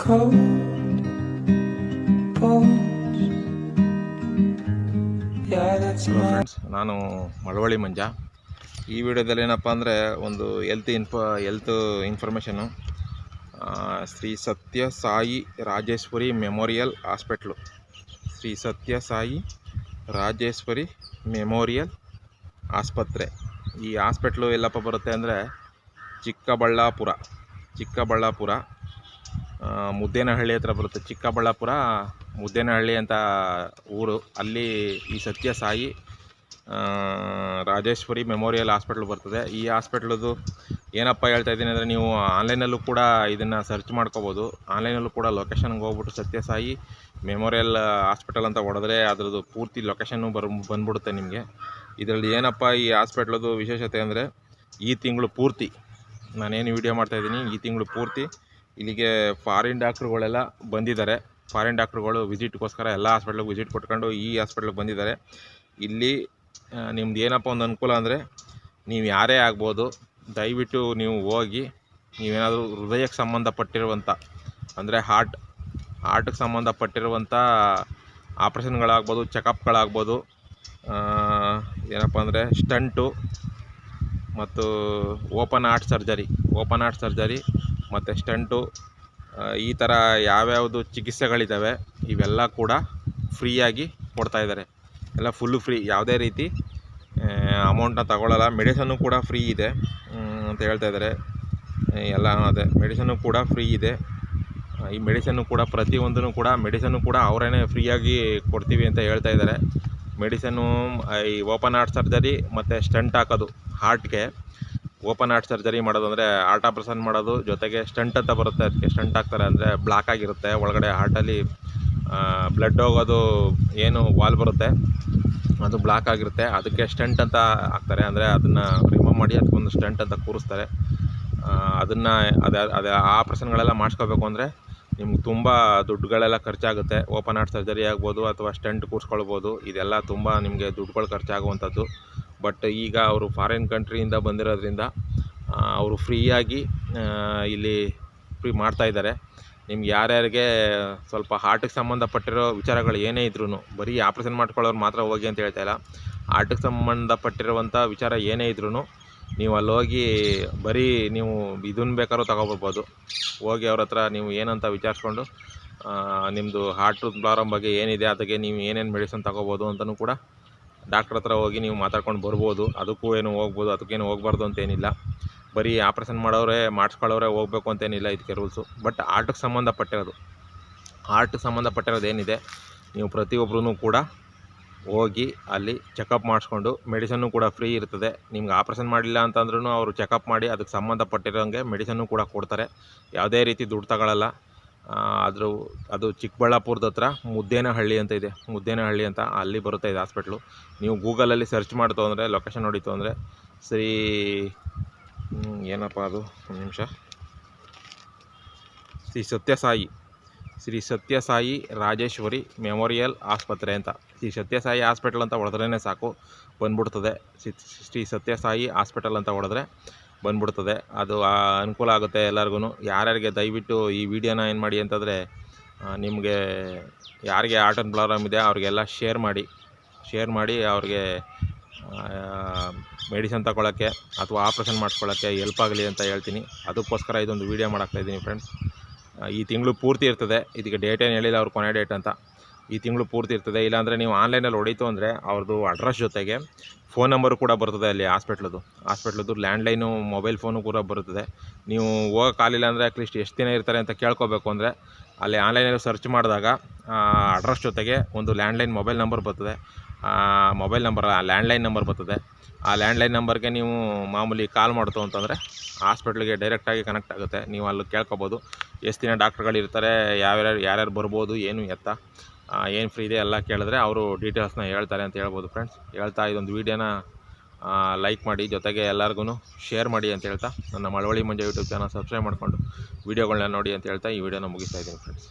cold bones. Yeah, that's hello my friends, ನಾನು ಮಳವಳ್ಳಿ ಮಂಜ. ಈ ವಿಡಿಯೋದಲ್ಲಿ ಏನಪ್ಪ ಅಂದರೆ ಒಂದು health information. Shri Satya Sai Rajeshwari memorial hospital. Shri Satya Sai Rajeshwari memorial ಆಸ್ಪತ್ರೆ. ಈ ಹಾಸ್ಪಿಟ್ಲು ಎಲ್ಲಪ್ಪ ಬರುತ್ತೆ ಅಂದರೆ ಚಿಕ್ಕಬಳ್ಳಾಪುರ ಮುದ್ದೇನಹಳ್ಳಿ ಹತ್ರ ಬರುತ್ತೆ. ಚಿಕ್ಕಬಳ್ಳಾಪುರ ಮುದ್ದೇನಹಳ್ಳಿ ಅಂತ ಊರು. ಅಲ್ಲಿ ಈ ಸತ್ಯ ಸಾಯಿ ರಾಜೇಶ್ವರಿ ಮೆಮೋರಿಯಲ್ ಹಾಸ್ಪಿಟ್ಲ್ ಬರ್ತದೆ. ಈ ಹಾಸ್ಪಿಟ್ಲದು ಏನಪ್ಪ ಹೇಳ್ತಾ ಇದ್ದೀನಿ ಅಂದರೆ, ನೀವು ಆನ್ಲೈನಲ್ಲೂ ಕೂಡ ಇದನ್ನು ಸರ್ಚ್ ಮಾಡ್ಕೋಬೋದು. ಆನ್ಲೈನಲ್ಲೂ ಕೂಡ ಲೊಕೇಶನ್ಗೆ ಹೋಗ್ಬಿಟ್ಟು ಸತ್ಯ ಸಾಯಿ ಮೆಮೋರಿಯಲ್ ಹಾಸ್ಪಿಟಲ್ ಅಂತ ಹೊಡೆದ್ರೆ ಅದರದ್ದು ಪೂರ್ತಿ ಲೊಕೇಶನ್ನು ಬಂದ್ಬಿಡುತ್ತೆ ನಿಮಗೆ. ಇದರಲ್ಲಿ ಏನಪ್ಪ ಈ ಹಾಸ್ಪಿಟ್ಲದು ವಿಶೇಷತೆ ಅಂದರೆ, ಈ ತಿಂಗಳು ಪೂರ್ತಿ ನಾನೇನು ವಿಡಿಯೋ ಮಾಡ್ತಾಯಿದ್ದೀನಿ, ಈ ತಿಂಗಳು ಪೂರ್ತಿ ಇಲ್ಲಿಗೆ ಫಾರಿನ್ ಡಾಕ್ಟ್ರುಗಳೆಲ್ಲ ಬಂದಿದ್ದಾರೆ. ಫಾರಿನ್ ಡಾಕ್ಟ್ರುಗಳು ವಿಸಿಟ್ಗೋಸ್ಕರ ಎಲ್ಲ ಹಾಸ್ಪಿಟ್ಲಿಗೆ ವಿಸಿಟ್ ಕೊಟ್ಕೊಂಡು ಈ ಹಾಸ್ಪಿಟ್ಲಿಗೆ ಬಂದಿದ್ದಾರೆ. ಇಲ್ಲಿ ನಿಮ್ದು ಏನಪ್ಪ ಒಂದು ಅನುಕೂಲ ಅಂದರೆ, ನೀವು ಯಾರೇ ಆಗ್ಬೋದು, ದಯವಿಟ್ಟು ನೀವು ಹೋಗಿ ನೀವೇನಾದರೂ ಹೃದಯಕ್ಕೆ ಸಂಬಂಧಪಟ್ಟಿರುವಂಥ ಅಂದರೆ ಹಾರ್ಟ್ಗೆ ಸಂಬಂಧಪಟ್ಟಿರುವಂಥ ಆಪ್ರೇಷನ್ಗಳಾಗ್ಬೋದು, ಚೆಕಪ್ಗಳಾಗ್ಬೋದು, ಏನಪ್ಪ ಅಂದರೆ ಸ್ಟಂಟು ಮತ್ತು ಓಪನ್ ಹಾರ್ಟ್ ಸರ್ಜರಿ ಮತ್ತು ಸ್ಟಂಟು, ಈ ಥರ ಯಾವ್ಯಾವುದು ಚಿಕಿತ್ಸೆಗಳಿದ್ದಾವೆ ಇವೆಲ್ಲ ಕೂಡ ಫ್ರೀಯಾಗಿ ಕೊಡ್ತಾಯಿದ್ದಾರೆ. ಎಲ್ಲ ಫುಲ್ಲು ಫ್ರೀ, ಯಾವುದೇ ರೀತಿ ಅಮೌಂಟನ್ನ ತಗೊಳ್ಳಲ್ಲ. ಮೆಡಿಸನ್ನು ಕೂಡ ಫ್ರೀ ಇದೆ ಅಂತ ಹೇಳ್ತಾಯಿದ್ದಾರೆ. ಎಲ್ಲ ಅದೇ ಮೆಡಿಸನ್ನು ಕೂಡ ಫ್ರೀ ಇದೆ. ಈ ಮೆಡಿಸನ್ನು ಕೂಡ ಪ್ರತಿಯೊಂದೂ ಕೂಡ ಮೆಡಿಸನ್ನು ಕೂಡ ಅವರೇ ಫ್ರೀಯಾಗಿ ಕೊಡ್ತೀವಿ ಅಂತ ಹೇಳ್ತಾಯಿದ್ದಾರೆ. ಮೆಡಿಸನ್ನು ಈ ಓಪನ್ ಹಾರ್ಟ್ ಸರ್ಜರಿ ಮತ್ತು ಸ್ಟಂಟ್ ಹಾಕೋದು, ಹಾರ್ಟ್ಗೆ ಓಪನ್ ಹಾರ್ಟ್ ಸರ್ಜರಿ ಮಾಡೋದು ಅಂದರೆ ಹಾರ್ಟ್ ಆಪ್ರೇಷನ್ ಮಾಡೋದು, ಜೊತೆಗೆ ಸ್ಟಂಟ್ ಅಂತ ಬರುತ್ತೆ. ಅದಕ್ಕೆ ಸ್ಟಂಟ್ ಹಾಕ್ತಾರೆ ಅಂದರೆ ಬ್ಲಾಕ್ ಆಗಿರುತ್ತೆ ಒಳಗಡೆ ಹಾರ್ಟಲ್ಲಿ ಬ್ಲಡ್ ಹೋಗೋದು, ಏನು ವಾಲ್ ಬರುತ್ತೆ ಅದು ಬ್ಲಾಕ್ ಆಗಿರುತ್ತೆ, ಅದಕ್ಕೆ ಸ್ಟಂಟ್ ಅಂತ ಹಾಕ್ತಾರೆ. ಅಂದರೆ ಅದನ್ನು ರಿಮೂವ್ ಮಾಡಿ ಅದಕ್ಕೊಂದು ಸ್ಟಂಟ್ ಅಂತ ಕೂರಿಸ್ತಾರೆ. ಅದನ್ನು ಅದೇ ಆಪ್ರೇಷನ್ಗಳೆಲ್ಲ ಮಾಡಿಸ್ಕೋಬೇಕು ಅಂದರೆ ನಿಮ್ಗೆ ತುಂಬ ದುಡ್ಡುಗಳೆಲ್ಲ ಖರ್ಚಾಗುತ್ತೆ. ಓಪನ್ ಹಾರ್ಟ್ ಸರ್ಜರಿ ಆಗ್ಬೋದು ಅಥವಾ ಸ್ಟಂಟ್ ಕೂರಿಸ್ಕೊಳ್ಬೋದು, ಇದೆಲ್ಲ ತುಂಬ ನಿಮಗೆ ದುಡ್ಡುಗಳು ಖರ್ಚಾಗುವಂಥದ್ದು. ಬಟ್ ಈಗ ಅವರು ಫಾರಿನ್ ಕಂಟ್ರಿಯಿಂದ ಬಂದಿರೋದ್ರಿಂದ ಅವರು ಫ್ರೀಯಾಗಿ ಇಲ್ಲಿ ಫ್ರೀ ಮಾಡ್ತಾಯಿದ್ದಾರೆ. ನಿಮ್ಗೆ ಯಾರ್ಯಾರಿಗೆ ಸ್ವಲ್ಪ ಹಾರ್ಟಿಗೆ ಸಂಬಂಧಪಟ್ಟಿರೋ ವಿಚಾರಗಳು ಏನೇ ಇದ್ರೂ, ಬರೀ ಆಪ್ರೇಷನ್ ಮಾಡ್ಕೊಳ್ಳೋರು ಮಾತ್ರ ಹೋಗಿ ಅಂತ ಹೇಳ್ತಾಯಿಲ್ಲ. ಹಾರ್ಟಿಗೆ ಸಂಬಂಧಪಟ್ಟಿರುವಂಥ ವಿಚಾರ ಏನೇ ಇದ್ರೂ ನೀವು ಅಲ್ಲಿ ಹೋಗಿ ಬರೀ ನೀವು ಇದನ್ನು ಬೇಕಾದ್ರೂ ತಗೊಬರ್ಬೋದು. ಹೋಗಿ ಅವ್ರ ಹತ್ರ ನೀವು ಏನಂತ ವಿಚಾರಿಸ್ಕೊಂಡು ನಿಮ್ಮದು ಹಾರ್ಟ್ ಪ್ರಾಬ್ಲಮ್ ಬಗ್ಗೆ ಏನಿದೆ, ಅದಕ್ಕೆ ನೀವು ಏನೇನು ಮೆಡಿಸಿನ್ ತಗೋಬೋದು ಅಂತಲೂ ಕೂಡ ಡಾಕ್ಟ್ರ್ ಹತ್ರ ಹೋಗಿ ನೀವು ಮಾತಾಡ್ಕೊಂಡು ಬರ್ಬೋದು. ಅದಕ್ಕೂ ಏನು ಹೋಗ್ಬೋದು, ಅದಕ್ಕೇನು ಹೋಗ್ಬಾರ್ದು ಅಂತೇನಿಲ್ಲ. ಬರೀ ಆಪ್ರೇಷನ್ ಮಾಡಿಸ್ಕೊಳ್ಳೋರೆ ಹೋಗ್ಬೇಕು ಅಂತೇನಿಲ್ಲ ಇದಕ್ಕೆ ರೂಲ್ಸು. ಬಟ್ ಹಾರ್ಟಿಗೆ ಸಂಬಂಧಪಟ್ಟಿರೋದು ಏನಿದೆ, ನೀವು ಪ್ರತಿಯೊಬ್ಬರೂ ಕೂಡ ಹೋಗಿ ಅಲ್ಲಿ ಚೆಕಪ್ ಮಾಡಿಸ್ಕೊಂಡು ಮೆಡಿಸನ್ನು ಕೂಡ ಫ್ರೀ ಇರ್ತದೆ. ನಿಮ್ಗೆ ಆಪ್ರೇಷನ್ ಮಾಡಿಲ್ಲ ಅಂತಂದ್ರೂ ಅವರು ಚೆಕಪ್ ಮಾಡಿ ಅದಕ್ಕೆ ಸಂಬಂಧಪಟ್ಟಿರೋಂಗೆ ಮೆಡಿಸನ್ನು ಕೂಡ ಕೊಡ್ತಾರೆ. ಯಾವುದೇ ರೀತಿ ದುಡ್ಡು ತಗೊಳ್ಳಲ್ಲ. ಅದು ಚಿಕ್ಕಬಳ್ಳಾಪುರದ ಹತ್ರ ಮುದ್ದೇನಹಳ್ಳಿ ಅಂತ ಇದೆ, ಮುದ್ದೇನಹಳ್ಳಿ ಅಂತ ಅಲ್ಲಿ ಬರುತ್ತೆ ಇದು ಹಾಸ್ಪಿಟ್ಲು. ನೀವು ಗೂಗಲಲ್ಲಿ ಸರ್ಚ್ ಮಾಡ್ತು ಅಂದರೆ, ಲೊಕೇಶನ್ ನೋಡಿತು ಅಂದರೆ ಏನಪ್ಪ ಅದು ಒಂದು ನಿಮಿಷ, ಶ್ರೀ ಸತ್ಯ ಸಾಯಿ ರಾಜೇಶ್ವರಿ ಮೆಮೋರಿಯಲ್ ಆಸ್ಪತ್ರೆ ಅಂತ, ಶ್ರೀ ಸತ್ಯ ಸಾಯಿ ಹಾಸ್ಪಿಟಲ್ ಅಂತ ಹೊಡೆದ್ರೇ ಸಾಕು ಬಂದ್ಬಿಡ್ತದೆ. ಶ್ರೀ ಸತ್ಯ ಸಾಯಿ ಹಾಸ್ಪಿಟಲ್ ಅಂತ ಹೊಡೆದ್ರೆ ಬಂದ್ಬಿಡ್ತದೆ. ಅದು ಅನುಕೂಲ ಆಗುತ್ತೆ ಎಲ್ಲರಿಗೂ. ಯಾರ್ಯಾರಿಗೆ ದಯವಿಟ್ಟು ಈ ವಿಡಿಯೋನ ಏನು ಮಾಡಿ ಅಂತಂದರೆ, ನಿಮಗೆ ಯಾರಿಗೆ ಹಾರ್ಟ್ ಆ್ಯಂಡ್ ಪ್ರಾಬ್ಲಮ್ ಇದೆ ಅವ್ರಿಗೆಲ್ಲ ಶೇರ್ ಮಾಡಿ ಅವ್ರಿಗೆ ಮೆಡಿಸನ್ ತಗೊಳ್ಳೋಕ್ಕೆ ಅಥವಾ ಆಪ್ರೇಷನ್ ಮಾಡಿಸ್ಕೊಳ್ಳೋಕ್ಕೆ ಹೆಲ್ಪ್ ಆಗಲಿ ಅಂತ ಹೇಳ್ತೀನಿ. ಅದಕ್ಕೋಸ್ಕರ ಇದೊಂದು ವೀಡಿಯೋ ಮಾಡಾಕ್ತಾಯಿದ್ದೀನಿ ಫ್ರೆಂಡ್ಸ್. ಈ ತಿಂಗಳು ಪೂರ್ತಿ ಇರ್ತದೆ, ಇದಕ್ಕೆ ಡೇಟ್ ಏನು ಹೇಳಿಲ್ಲ ಅವ್ರು, ಕೊನೆ ಡೇಟ್ ಅಂತ. ಈ ತಿಂಗಳು ಪೂರ್ತಿ ಇರ್ತದೆ. ಇಲ್ಲಾಂದರೆ ನೀವು ಆನ್ಲೈನಲ್ಲಿ ಹೊಡೀತು ಅಂದರೆ ಅವ್ರದ್ದು ಅಡ್ರೆಸ್ ಜೊತೆಗೆ ಫೋನ್ ನಂಬರು ಕೂಡ ಬರ್ತದೆ. ಅಲ್ಲಿ ಹಾಸ್ಪಿಟ್ಲದ್ದು ಲ್ಯಾಂಡ್ಲೈನು ಮೊಬೈಲ್ ಫೋನು ಕೂಡ ಬರುತ್ತದೆ. ನೀವು ಹೋಗೋಕ್ಕಾಗಲಿಲ್ಲ ಅಂದರೆ ಅಟ್ಲೀಸ್ಟ್ ಎಷ್ಟು ದಿನ ಇರ್ತಾರೆ ಅಂತ ಕೇಳ್ಕೋಬೇಕು ಅಂದರೆ ಅಲ್ಲಿ ಆನ್ಲೈನಲ್ಲಿ ಸರ್ಚ್ ಮಾಡಿದಾಗ ಅಡ್ರೆಸ್ ಜೊತೆಗೆ ಒಂದು ಲ್ಯಾಂಡ್ಲೈನ್ ಮೊಬೈಲ್ ನಂಬರ್ ಬರ್ತದೆ. ಲ್ಯಾಂಡ್ಲೈನ್ ನಂಬರ್ ಬರ್ತದೆ. ಆ ಲ್ಯಾಂಡ್ಲೈನ್ ನಂಬರ್ಗೆ ನೀವು ಮಾಮೂಲಿ ಕಾಲ್ ಮಾಡ್ತು ಅಂತಂದರೆ ಹಾಸ್ಪಿಟ್ಲಿಗೆ ಡೈರೆಕ್ಟಾಗಿ ಕನೆಕ್ಟ್ ಆಗುತ್ತೆ. ನೀವು ಅಲ್ಲಿ ಕೇಳ್ಕೊಬೋದು ಎಷ್ಟು ದಿನ ಡಾಕ್ಟ್ರುಗಳಿರ್ತಾರೆ, ಯಾರ್ಯಾರು ಬರ್ಬೋದು, ಏನು ಎತ್ತ, ಏನು ಫ್ರೀ ಇದೆ ಎಲ್ಲ ಕೇಳಿದ್ರೆ ಅವರು ಡೀಟೇಲ್ಸ್ನ ಹೇಳ್ತಾರೆ ಅಂತ ಹೇಳ್ಬೋದು ಫ್ರೆಂಡ್ಸ್. ಹೇಳ್ತಾ ಇದೊಂದು ವೀಡಿಯೋನ ಲೈಕ್ ಮಾಡಿ, ಜೊತೆಗೆ ಎಲ್ಲರಿಗೂ ಶೇರ್ ಮಾಡಿ ಅಂತ ಹೇಳ್ತಾ, ನನ್ನ ಮಳವಳ್ಳಿ ಮಂಜ ಯೂಟ್ಯೂಬ್ ಚಾನಲ್ ಸಬ್ಸ್ಕ್ರೈಬ್ ಮಾಡಿಕೊಂಡು ವೀಡಿಯೋಗಳನ್ನ ನೋಡಿ ಅಂತ ಹೇಳ್ತಾ ಈ ವಿಡಿಯೋನ ಮುಗಿಸ್ತಾ ಇದ್ದೀನಿ ಫ್ರೆಂಡ್ಸ್.